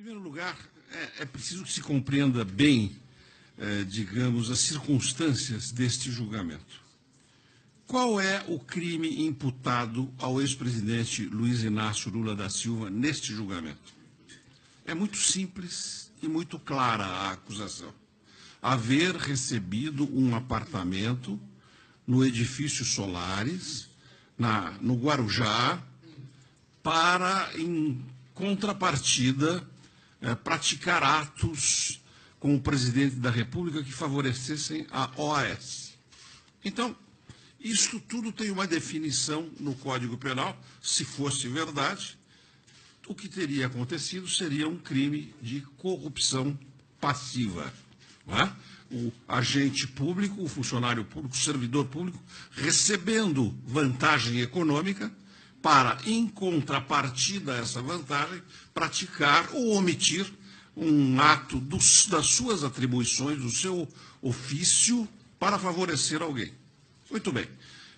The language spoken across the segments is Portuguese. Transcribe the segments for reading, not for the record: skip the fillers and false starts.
primeiro lugar, é preciso que se compreenda bem, digamos, as circunstâncias deste julgamento. Qual é o crime imputado ao ex-presidente Luiz Inácio Lula da Silva neste julgamento? É muito simples e muito clara a acusação. Haver recebido um apartamento no edifício Solares, no Guarujá, para, em contrapartida, praticar atos com o presidente da República que favorecessem a OAS. Então, isso tudo tem uma definição no Código Penal. Se fosse verdade, o que teria acontecido seria um crime de corrupção passiva. Não é? O agente público, o funcionário público, o servidor público, recebendo vantagem econômica para, em contrapartida a essa vantagem, praticar ou omitir um ato das suas atribuições, do seu ofício, para favorecer alguém. Muito bem.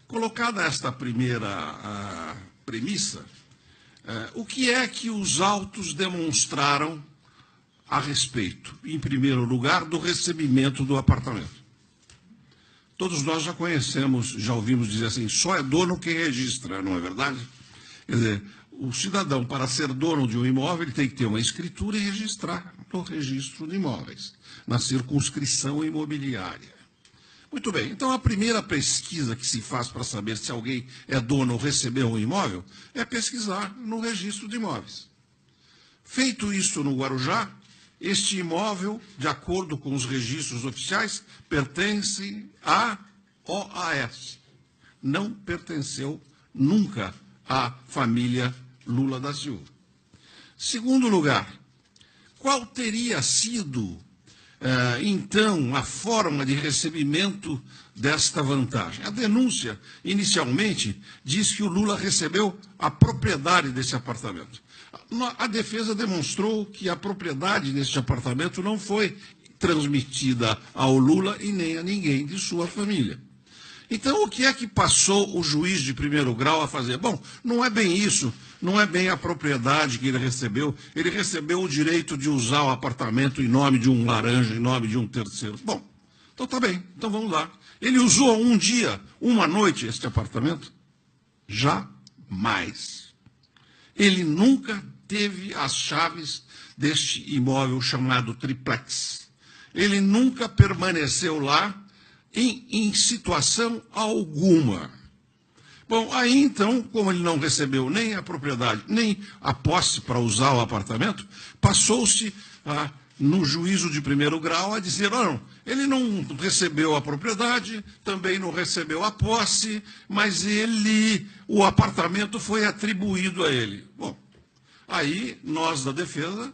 Colocada esta primeira premissa, o que é que os autos demonstraram a respeito, em primeiro lugar, do recebimento do apartamento? Todos nós já conhecemos, já ouvimos dizer assim, só é dono quem registra, não é verdade? Quer dizer, o cidadão, para ser dono de um imóvel, ele tem que ter uma escritura e registrar no registro de imóveis, na circunscrição imobiliária. Muito bem, então a primeira pesquisa que se faz para saber se alguém é dono ou recebeu um imóvel é pesquisar no registro de imóveis. Feito isso no Guarujá, este imóvel, de acordo com os registros oficiais, pertence à OAS. Não pertenceu nunca à família Lula da Silva. Segundo lugar, qual teria sido, então, a forma de recebimento desta vantagem? A denúncia, inicialmente, diz que o Lula recebeu a propriedade desse apartamento. A defesa demonstrou que a propriedade desse apartamento não foi transmitida ao Lula e nem a ninguém de sua família. Então, o que é que passou o juiz de primeiro grau a fazer? Bom, não é bem isso, não é bem a propriedade que ele recebeu o direito de usar o apartamento em nome de um laranja, em nome de um terceiro. Bom, então tá bem, então vamos lá. Ele usou um dia, uma noite, este apartamento? Jamais. Ele nunca teve as chaves deste imóvel chamado triplex. Ele nunca permaneceu lá em situação alguma. Bom, aí então, como ele não recebeu nem a propriedade, nem a posse para usar o apartamento, passou-se no juízo de primeiro grau a dizer, não, ele não recebeu a propriedade, também não recebeu a posse, mas o apartamento foi atribuído a ele. Bom, aí nós da defesa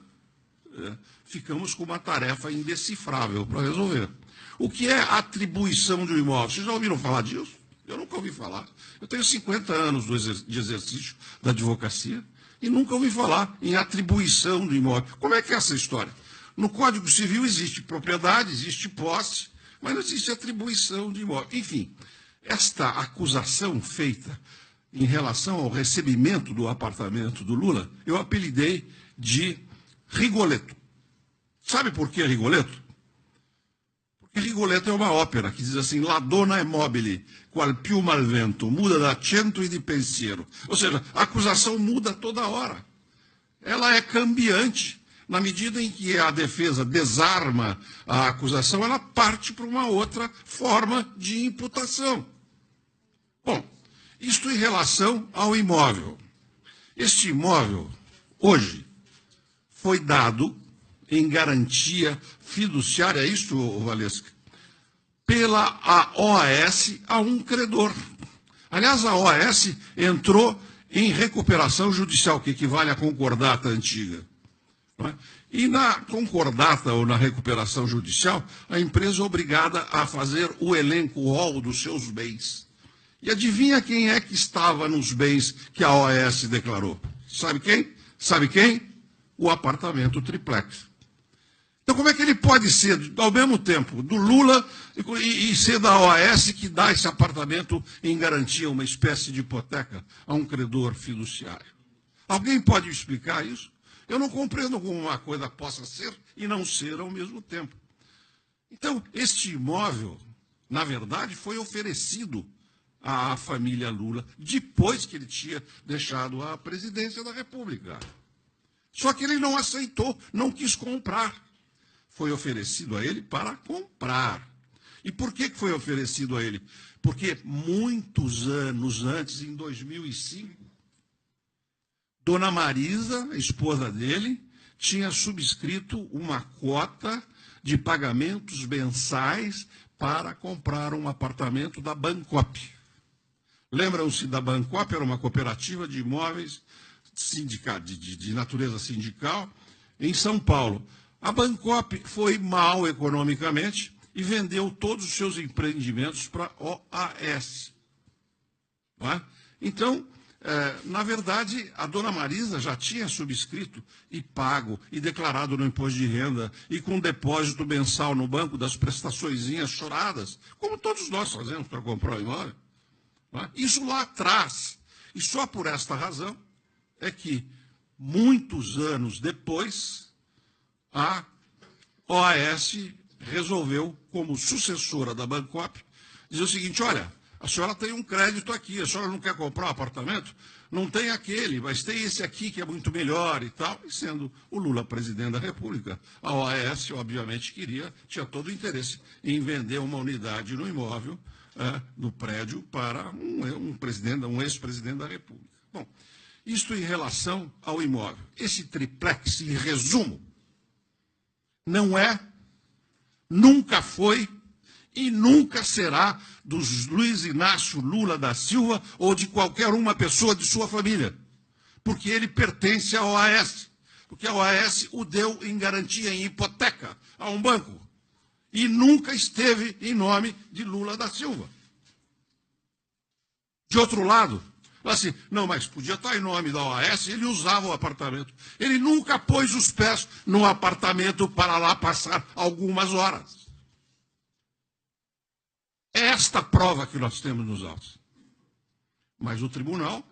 ficamos com uma tarefa indecifrável para resolver. O que é atribuição de um imóvel? Vocês já ouviram falar disso? Eu nunca ouvi falar. Eu tenho 50 anos de exercício da advocacia e nunca ouvi falar em atribuição de imóvel. Como é que é essa história? No Código Civil existe propriedade, existe posse, mas não existe atribuição de imóvel. Enfim, esta acusação feita em relação ao recebimento do apartamento do Lula, eu apelidei de Rigoletto. Sabe por que Rigoletto? Porque Rigoletto é uma ópera que diz assim, La donna è mobile, qual più malvento, muda d'accento e di pensiero. Ou seja, a acusação muda toda hora. Ela é cambiante. Na medida em que a defesa desarma a acusação, ela parte para uma outra forma de imputação. Bom, isto em relação ao imóvel. Este imóvel, hoje, foi dado em garantia fiduciária, é isso, Valesca, pela OAS a um credor. Aliás, a OAS entrou em recuperação judicial, que equivale à concordata antiga. Não é? E na concordata ou na recuperação judicial, a empresa é obrigada a fazer o elenco rol dos seus bens. E adivinha quem é que estava nos bens que a OAS declarou? Sabe quem? Sabe quem? O apartamento triplex. Então, como é que ele pode ser, ao mesmo tempo, do Lula e ser da OAS que dá esse apartamento em garantia, uma espécie de hipoteca, a um credor fiduciário? Alguém pode explicar isso? Eu não compreendo como uma coisa possa ser e não ser ao mesmo tempo. Então, este imóvel, na verdade, foi oferecido à família Lula depois que ele tinha deixado a presidência da República. Só que ele não aceitou, não quis comprar. Foi oferecido a ele para comprar. E por que foi oferecido a ele? Porque muitos anos antes, em 2005, Dona Marisa, a esposa dele, tinha subscrito uma cota de pagamentos mensais para comprar um apartamento da Bancop. Lembram-se da Bancop? Era uma cooperativa de imóveis de natureza sindical em São Paulo. A Bancop foi mal economicamente e vendeu todos os seus empreendimentos para a OAS. Não é? Então, na verdade, a Dona Marisa já tinha subscrito e pago e declarado no imposto de renda e com depósito mensal no banco das prestaçõezinhas choradas, como todos nós fazemos para comprar um imóvel. Não é? Isso lá atrás. E só por esta razão é que, muitos anos depois, a OAS resolveu, como sucessora da Bancop, dizer o seguinte: olha, a senhora tem um crédito aqui, a senhora não quer comprar um apartamento? Não tem aquele, mas tem esse aqui que é muito melhor e tal. E sendo o Lula presidente da República, a OAS, obviamente, tinha todo o interesse em vender uma unidade no imóvel, no prédio, para um ex-presidente da República. Bom, isto em relação ao imóvel. Esse triplex, em resumo, não é, nunca foi e nunca será dos Luiz Inácio Lula da Silva ou de qualquer uma pessoa de sua família, porque ele pertence à OAS, porque a OAS o deu em garantia, em hipoteca, a um banco, e nunca esteve em nome de Lula da Silva. De outro lado, assim, não, mas podia estar em nome da OAS, ele usava o apartamento. Ele nunca pôs os pés no apartamento para lá passar algumas horas. É esta prova que nós temos nos autos. Mas o tribunal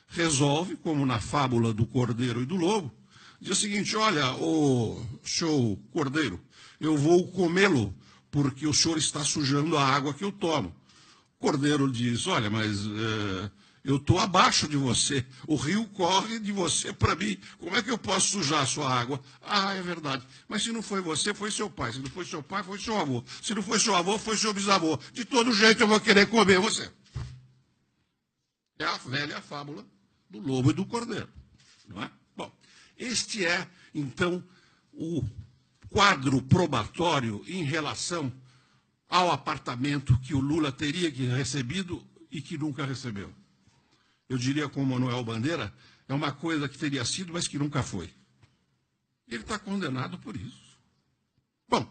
resolve, como na fábula do Cordeiro e do Lobo, diz o seguinte: olha, o senhor Cordeiro, eu vou comê-lo porque o senhor está sujando a água que eu tomo. O Cordeiro diz: olha, mas eu estou abaixo de você, o rio corre de você para mim, como é que eu posso sujar a sua água? Ah, é verdade, mas se não foi você, foi seu pai, se não foi seu pai, foi seu avô, se não foi seu avô, foi seu bisavô, de todo jeito eu vou querer comer você. É a velha fábula do lobo e do cordeiro, não é? Bom, este é, então, o quadro probatório em relação ao apartamento que o Lula teria que recebido e que nunca recebeu. Eu diria com Manuel Bandeira, é uma coisa que teria sido, mas que nunca foi. Ele está condenado por isso. Bom,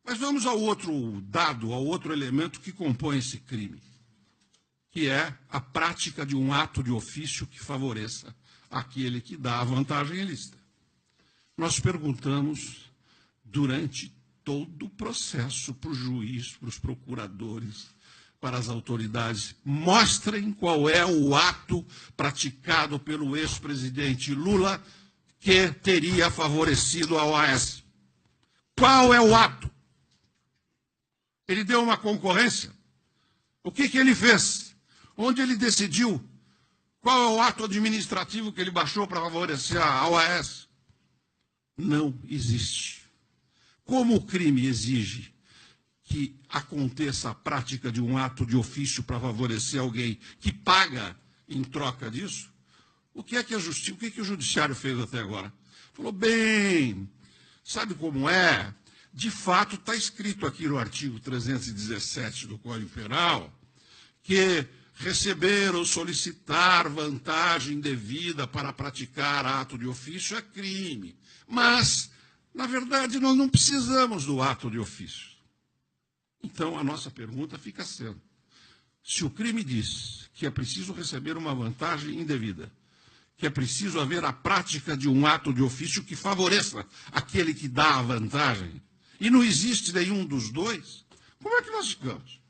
mas vamos ao outro dado, ao outro elemento que compõe esse crime, que é a prática de um ato de ofício que favoreça aquele que dá a vantagem ilícita. Nós perguntamos durante todo o processo para o juiz, para os procuradores, para as autoridades, mostrem qual é o ato praticado pelo ex-presidente Lula que teria favorecido a OAS. Qual é o ato? Ele deu uma concorrência? O que ele fez? Onde ele decidiu? Qual é o ato administrativo que ele baixou para favorecer a OAS? Não existe. Como o crime exige que aconteça a prática de um ato de ofício para favorecer alguém que paga em troca disso, o que é que a justiça, o que o judiciário fez até agora? Falou: bem, sabe como é? De fato, está escrito aqui no artigo 317 do Código Penal que receber ou solicitar vantagem devida para praticar ato de ofício é crime. Mas, na verdade, nós não precisamos do ato de ofício. Então, a nossa pergunta fica sendo: se o crime diz que é preciso receber uma vantagem indevida, que é preciso haver a prática de um ato de ofício que favoreça aquele que dá a vantagem, e não existe nenhum dos dois, como é que nós ficamos?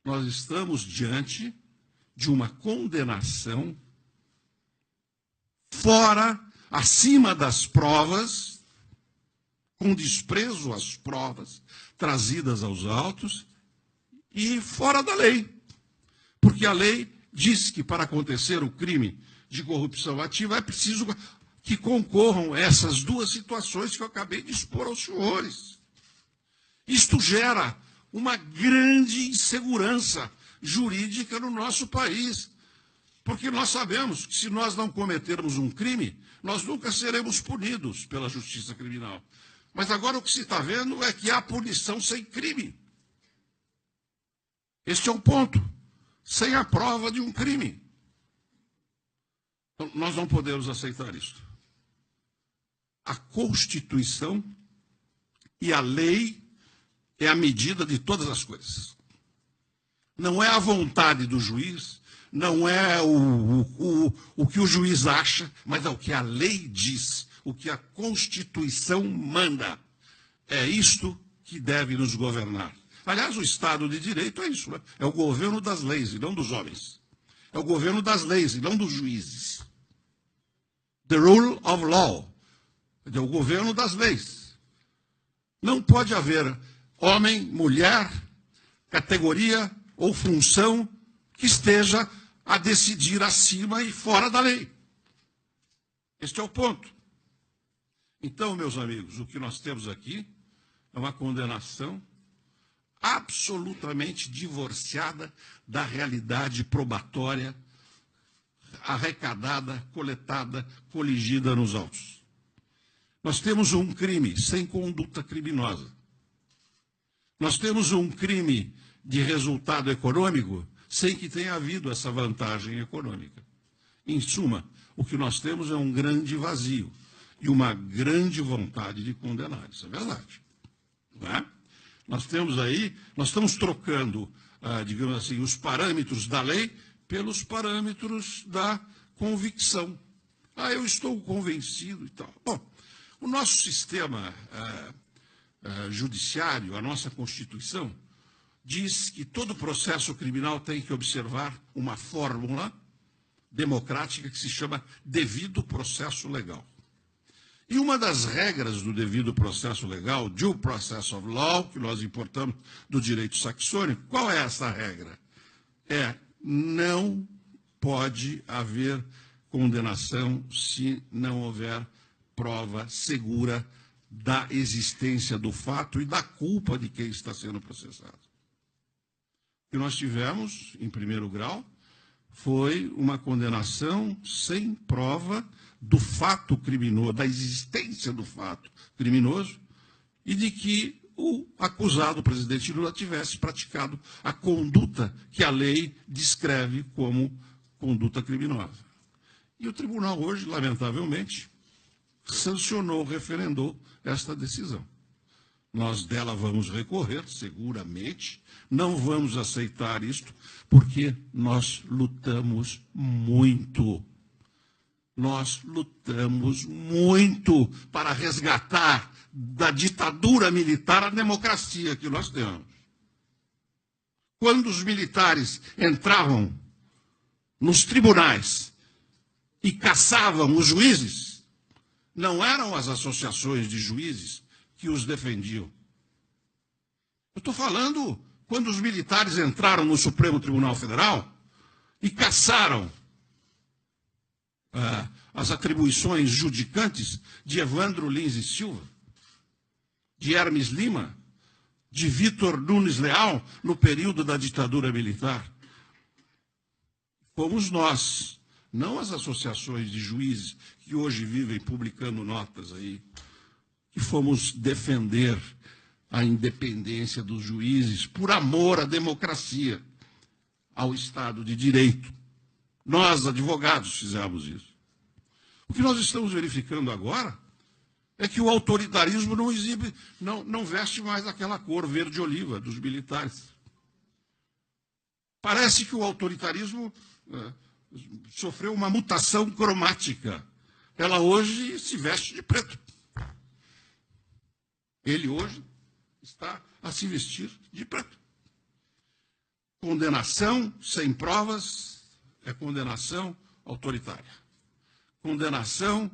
Nós estamos diante de uma condenação fora acima das provas, com desprezo às provas trazidas aos autos e fora da lei. Porque a lei diz que para acontecer o crime de corrupção ativa é preciso que concorram essas duas situações que eu acabei de expor aos senhores. Isto gera uma grande insegurança jurídica no nosso país, porque nós sabemos que se nós não cometermos um crime, nós nunca seremos punidos pela justiça criminal. Mas agora o que se está vendo é que há punição sem crime. Este é o ponto. Sem a prova de um crime. Então, nós não podemos aceitar isso. A Constituição e a lei é a medida de todas as coisas. Não é a vontade do juiz, não é o que o juiz acha, mas é o que a lei diz, o que a Constituição manda. É isto que deve nos governar. Aliás, o Estado de Direito é isso, né? É o governo das leis e não dos homens. É o governo das leis e não dos juízes. The rule of law. É o governo das leis. Não pode haver homem, mulher, categoria ou função que esteja a decidir acima e fora da lei. Este é o ponto. Então, meus amigos, o que nós temos aqui é uma condenação absolutamente divorciada da realidade probatória arrecadada, coletada, coligida nos autos. Nós temos um crime sem conduta criminosa. Nós temos um crime de resultado econômico sem que tenha havido essa vantagem econômica. Em suma, o que nós temos é um grande vazio e uma grande vontade de condenar. Isso é verdade. Não é? Nós estamos trocando, digamos assim, os parâmetros da lei pelos parâmetros da convicção. Eu estou convencido e tal. Bom, o nosso sistema judiciário, a nossa Constituição, diz que todo processo criminal tem que observar uma fórmula democrática que se chama devido processo legal. E uma das regras do devido processo legal, due process of law, que nós importamos do direito saxônico, qual é essa regra? Não pode haver condenação se não houver prova segura da existência do fato e da culpa de quem está sendo processado. O que nós tivemos, em primeiro grau, foi uma condenação sem prova do fato criminoso, da existência do fato criminoso e de que o acusado, o presidente Lula, tivesse praticado a conduta que a lei descreve como conduta criminosa. E o tribunal hoje, lamentavelmente, sancionou, referendou esta decisão. Nós dela vamos recorrer, seguramente, não vamos aceitar isto, porque nós lutamos muito. Nós lutamos muito para resgatar da ditadura militar a democracia que nós temos. Quando os militares entravam nos tribunais e caçavam os juízes, não eram as associações de juízes que os defendiam. Eu estou falando quando os militares entraram no Supremo Tribunal Federal e caçaram as atribuições judicantes de Evandro Lins e Silva, de Hermes Lima, de Vitor Nunes Leal, no período da ditadura militar. Fomos nós, não as associações de juízes que hoje vivem publicando notas aí, que fomos defender a independência dos juízes por amor à democracia, ao Estado de Direito. Nós, advogados, fizemos isso. O que nós estamos verificando agora é que o autoritarismo não veste mais aquela cor verde-oliva dos militares. Parece que o autoritarismo sofreu uma mutação cromática. Ela hoje se veste de preto. Ele hoje está a se vestir de preto. Condenação sem provas é condenação autoritária. Condenação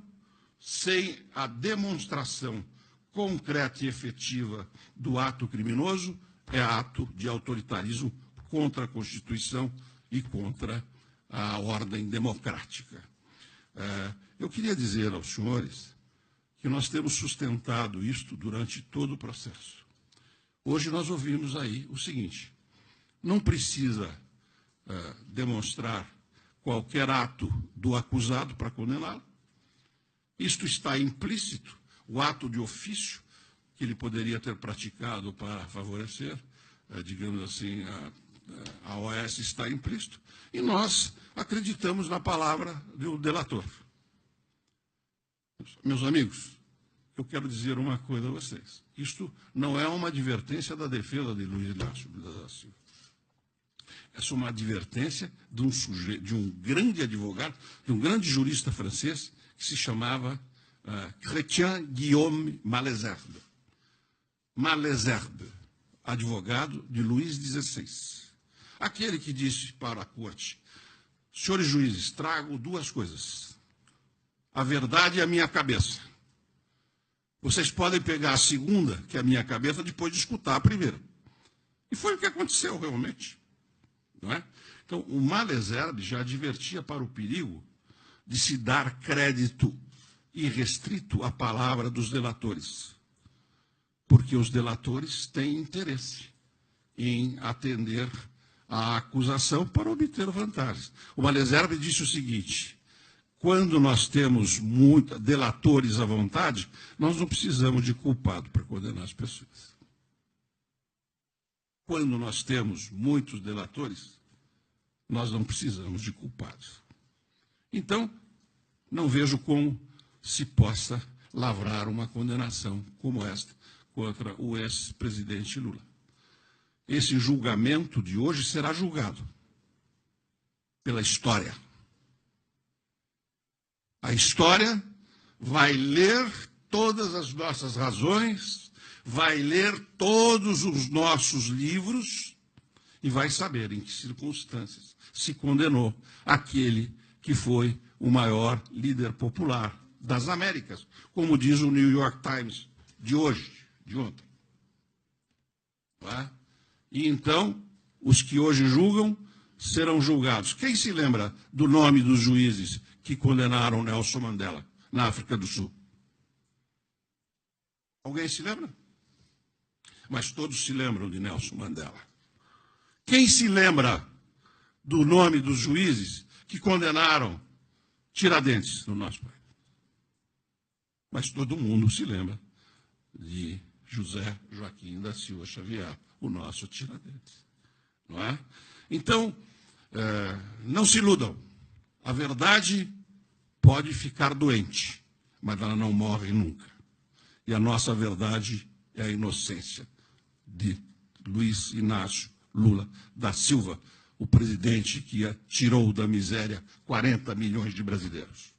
sem a demonstração concreta e efetiva do ato criminoso, é ato de autoritarismo contra a Constituição e contra a ordem democrática. Eu queria dizer aos senhores que nós temos sustentado isto durante todo o processo. Hoje nós ouvimos aí o seguinte: não precisa demonstrar qualquer ato do acusado para condená-lo. Isto está implícito, o ato de ofício que ele poderia ter praticado para favorecer, digamos assim, a OAS está implícito. E nós acreditamos na palavra do delator. Meus amigos, eu quero dizer uma coisa a vocês. Isto não é uma advertência da defesa de Luiz Inácio Lula da Silva. Essa é uma advertência de um grande advogado, de um grande jurista francês, que se chamava Chrétien Guillaume Malesherbes. Malesherbes, advogado de Luís XVI. Aquele que disse para a corte: senhores juízes, trago duas coisas: a verdade e a minha cabeça. Vocês podem pegar a segunda, que é a minha cabeça, depois de escutar a primeira. E foi o que aconteceu realmente. Não é? Então, o Malesherbes já advertia para o perigo de se dar crédito irrestrito à palavra dos delatores, porque os delatores têm interesse em atender à acusação para obter vantagens. O Malesherbes disse o seguinte: quando nós temos muitos delatores à vontade, nós não precisamos de culpado para condenar as pessoas. Quando nós temos muitos delatores, nós não precisamos de culpados. Então, não vejo como se possa lavrar uma condenação como esta contra o ex-presidente Lula. Esse julgamento de hoje será julgado pela história. A história vai ler todas as nossas razões, vai ler todos os nossos livros e vai saber em que circunstâncias se condenou aquele que foi o maior líder popular das Américas, como diz o New York Times de hoje, de ontem. E então, os que hoje julgam serão julgados. Quem se lembra do nome dos juízes que condenaram Nelson Mandela na África do Sul? Alguém se lembra? Mas todos se lembram de Nelson Mandela. Quem se lembra do nome dos juízes que condenaram Tiradentes no nosso país? Mas todo mundo se lembra de José Joaquim da Silva Xavier, o nosso Tiradentes. Não é? Então, não se iludam. A verdade pode ficar doente, mas ela não morre nunca. E a nossa verdade é a inocência de Luiz Inácio Lula da Silva, o presidente que tirou da miséria 40 milhões de brasileiros.